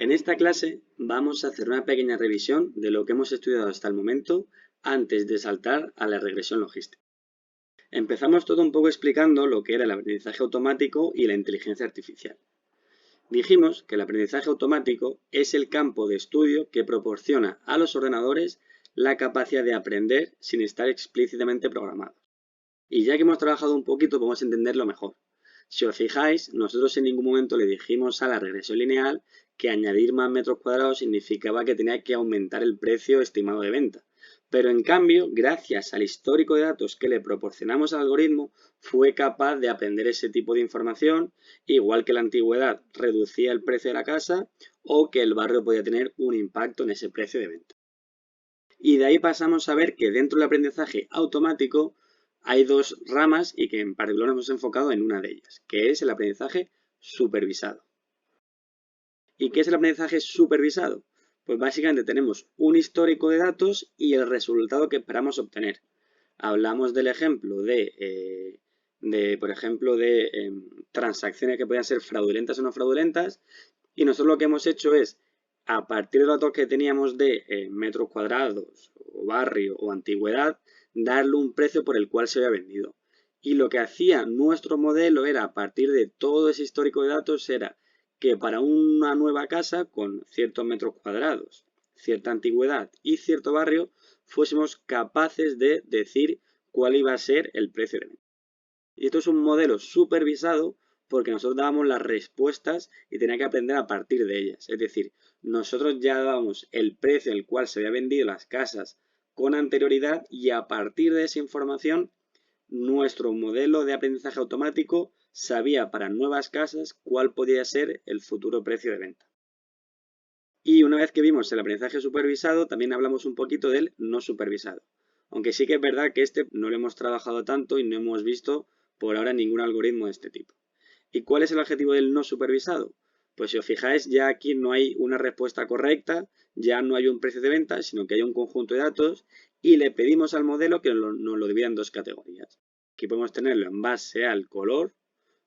En esta clase vamos a hacer una pequeña revisión de lo que hemos estudiado hasta el momento antes de saltar a la regresión logística. Empezamos todo un poco explicando lo que era el aprendizaje automático y la inteligencia artificial. Dijimos que el aprendizaje automático es el campo de estudio que proporciona a los ordenadores la capacidad de aprender sin estar explícitamente programados. Y ya que hemos trabajado un poquito, podemos entenderlo mejor. Si os fijáis, nosotros en ningún momento le dijimos a la regresión lineal que añadir más metros cuadrados significaba que tenía que aumentar el precio estimado de venta. Pero en cambio, gracias al histórico de datos que le proporcionamos al algoritmo, fue capaz de aprender ese tipo de información, igual que la antigüedad reducía el precio de la casa o que el barrio podía tener un impacto en ese precio de venta. Y de ahí pasamos a ver que dentro del aprendizaje automático hay dos ramas y que en particular nos hemos enfocado en una de ellas, que es el aprendizaje supervisado. ¿Y qué es el aprendizaje supervisado? Pues básicamente tenemos un histórico de datos y el resultado que esperamos obtener. Hablamos del ejemplo de transacciones que puedan ser fraudulentas o no fraudulentas, y nosotros lo que hemos hecho es, a partir de los datos que teníamos de metros cuadrados, o barrio, o antigüedad, darle un precio por el cual se había vendido. Y lo que hacía nuestro modelo era, a partir de todo ese histórico de datos, era que para una nueva casa con ciertos metros cuadrados, cierta antigüedad y cierto barrio, fuésemos capaces de decir cuál iba a ser el precio de venta. Y esto es un modelo supervisado porque nosotros dábamos las respuestas y tenía que aprender a partir de ellas. Es decir, nosotros ya dábamos el precio al cual se habían vendido las casas con anterioridad y a partir de esa información nuestro modelo de aprendizaje automático sabía para nuevas casas cuál podía ser el futuro precio de venta. Y una vez que vimos el aprendizaje supervisado, también hablamos un poquito del no supervisado. Aunque sí que es verdad que este no lo hemos trabajado tanto y no hemos visto por ahora ningún algoritmo de este tipo. ¿Y cuál es el objetivo del no supervisado? Pues si os fijáis, ya aquí no hay una respuesta correcta, ya no hay un precio de venta, sino que hay un conjunto de datos y le pedimos al modelo que nos lo divida en dos categorías. Aquí podemos tenerlo en base al color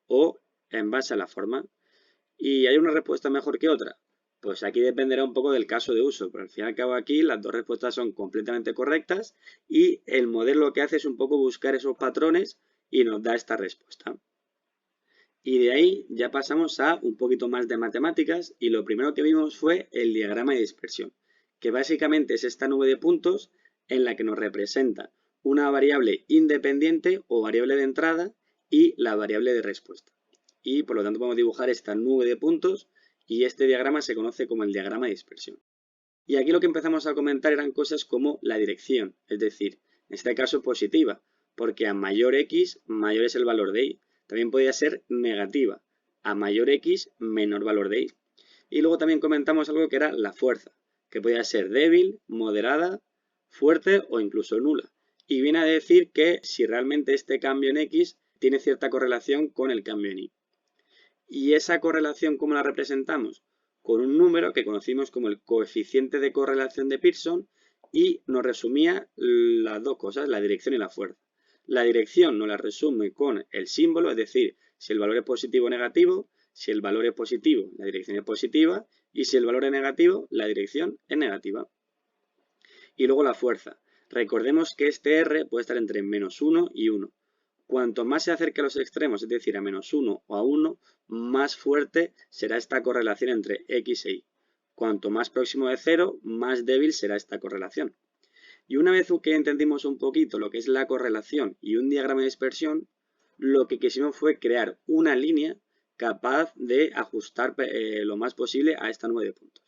o en base a la forma. ¿Y hay una respuesta mejor que otra? Pues aquí dependerá un poco del caso de uso, pero al fin y al cabo aquí las dos respuestas son completamente correctas y el modelo lo que hace es un poco buscar esos patrones y nos da esta respuesta. Y de ahí ya pasamos a un poquito más de matemáticas y lo primero que vimos fue el diagrama de dispersión, que básicamente es esta nube de puntos en la que nos representa una variable independiente o variable de entrada y la variable de respuesta. Y por lo tanto podemos dibujar esta nube de puntos y este diagrama se conoce como el diagrama de dispersión. Y aquí lo que empezamos a comentar eran cosas como la dirección, es decir, en este caso positiva, porque a mayor X, mayor es el valor de Y. También podría ser negativa, a mayor X, menor valor de Y. Y luego también comentamos algo que era la fuerza, que podía ser débil, moderada, fuerte o incluso nula. Y viene a decir que si realmente este cambio en X tiene cierta correlación con el cambio en Y. ¿Y esa correlación cómo la representamos? Con un número que conocimos como el coeficiente de correlación de Pearson y nos resumía las dos cosas, la dirección y la fuerza. La dirección nos la resume con el símbolo, es decir, si el valor es positivo o negativo, si el valor es positivo, la dirección es positiva y si el valor es negativo, la dirección es negativa. Y luego la fuerza. Recordemos que este R puede estar entre -1 y 1. Cuanto más se acerque a los extremos, es decir, a -1 o a 1, más fuerte será esta correlación entre X e Y. Cuanto más próximo de 0, más débil será esta correlación. Y una vez que entendimos un poquito lo que es la correlación y un diagrama de dispersión, lo que quisimos fue crear una línea capaz de ajustar lo más posible a esta nube de puntos.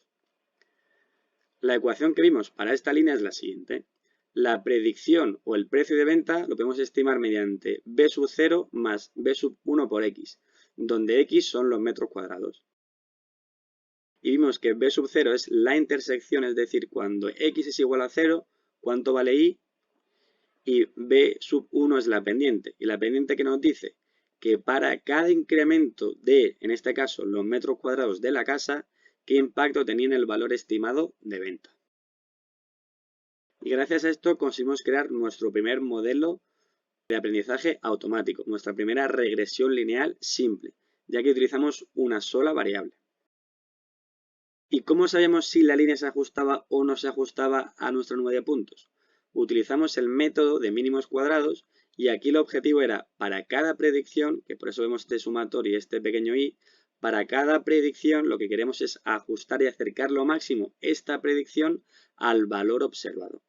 La ecuación que vimos para esta línea es la siguiente. La predicción o el precio de venta lo podemos estimar mediante B sub 0 más B sub 1 por X, donde X son los metros cuadrados. Y vimos que B sub 0 es la intersección, es decir, cuando X es igual a 0, ¿cuánto vale Y? Y B sub 1 es la pendiente. Y la pendiente que nos dice que para cada incremento de, en este caso, los metros cuadrados de la casa, ¿qué impacto tenía en el valor estimado de venta? Y gracias a esto conseguimos crear nuestro primer modelo de aprendizaje automático, nuestra primera regresión lineal simple, ya que utilizamos una sola variable. ¿Y cómo sabemos si la línea se ajustaba o no se ajustaba a nuestra nube de puntos? Utilizamos el método de mínimos cuadrados y aquí el objetivo era para cada predicción, que por eso vemos este sumatorio y este pequeño i, para cada predicción lo que queremos es ajustar y acercar lo máximo esta predicción al valor observado.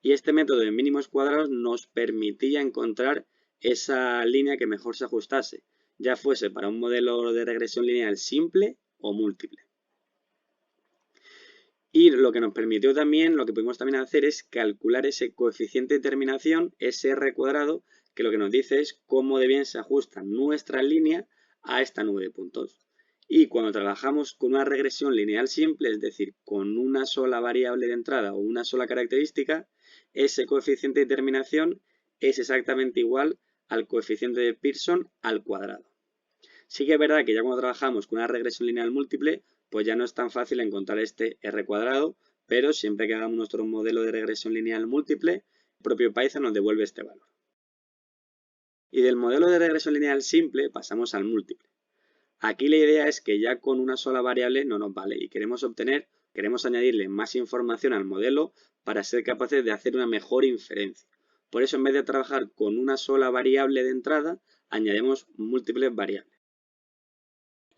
Y este método de mínimos cuadrados nos permitía encontrar esa línea que mejor se ajustase, ya fuese para un modelo de regresión lineal simple o múltiple. Y lo que nos permitió también, lo que pudimos también hacer es calcular ese coeficiente de terminación, ese r cuadrado, que lo que nos dice es cómo de bien se ajusta nuestra línea a esta nube de puntos. Y cuando trabajamos con una regresión lineal simple, es decir, con una sola variable de entrada o una sola característica, ese coeficiente de terminación es exactamente igual al coeficiente de Pearson al cuadrado. Sí que es verdad que ya cuando trabajamos con una regresión lineal múltiple, pues ya no es tan fácil encontrar este r cuadrado, pero siempre que hagamos nuestro modelo de regresión lineal múltiple, el propio Python nos devuelve este valor. Y del modelo de regresión lineal simple pasamos al múltiple. Aquí la idea es que ya con una sola variable no nos vale y queremos añadirle más información al modelo para ser capaces de hacer una mejor inferencia. Por eso en vez de trabajar con una sola variable de entrada, añadimos múltiples variables.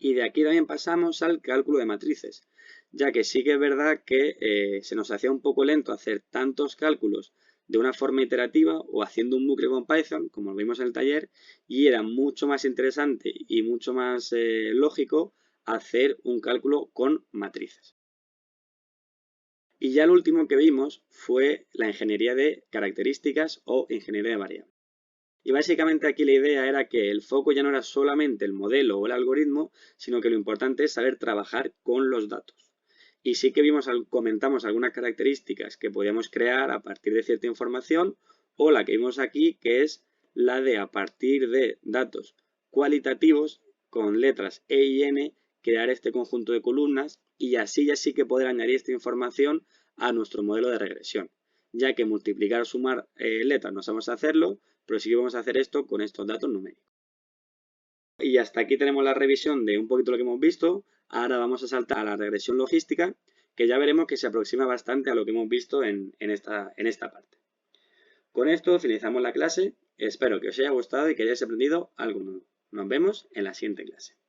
Y de aquí también pasamos al cálculo de matrices, ya que sí que es verdad que se nos hacía un poco lento hacer tantos cálculos de una forma iterativa o haciendo un bucle con Python, como lo vimos en el taller, y era mucho más interesante y mucho más lógico hacer un cálculo con matrices. Y ya lo último que vimos fue la ingeniería de características o ingeniería de variables. Y básicamente aquí la idea era que el foco ya no era solamente el modelo o el algoritmo, sino que lo importante es saber trabajar con los datos. Y sí que comentamos algunas características que podíamos crear a partir de cierta información, o la que vimos aquí, que es la de a partir de datos cualitativos con letras E y N, crear este conjunto de columnas y así ya sí que poder añadir esta información a nuestro modelo de regresión, ya que multiplicar o sumar letras no sabemos hacerlo, pero sí que vamos a hacer esto con estos datos numéricos. Y hasta aquí tenemos la revisión de un poquito lo que hemos visto. Ahora vamos a saltar a la regresión logística, que ya veremos que se aproxima bastante a lo que hemos visto en esta parte. Con esto finalizamos la clase. Espero que os haya gustado y que hayáis aprendido algo nuevo. Nos vemos en la siguiente clase.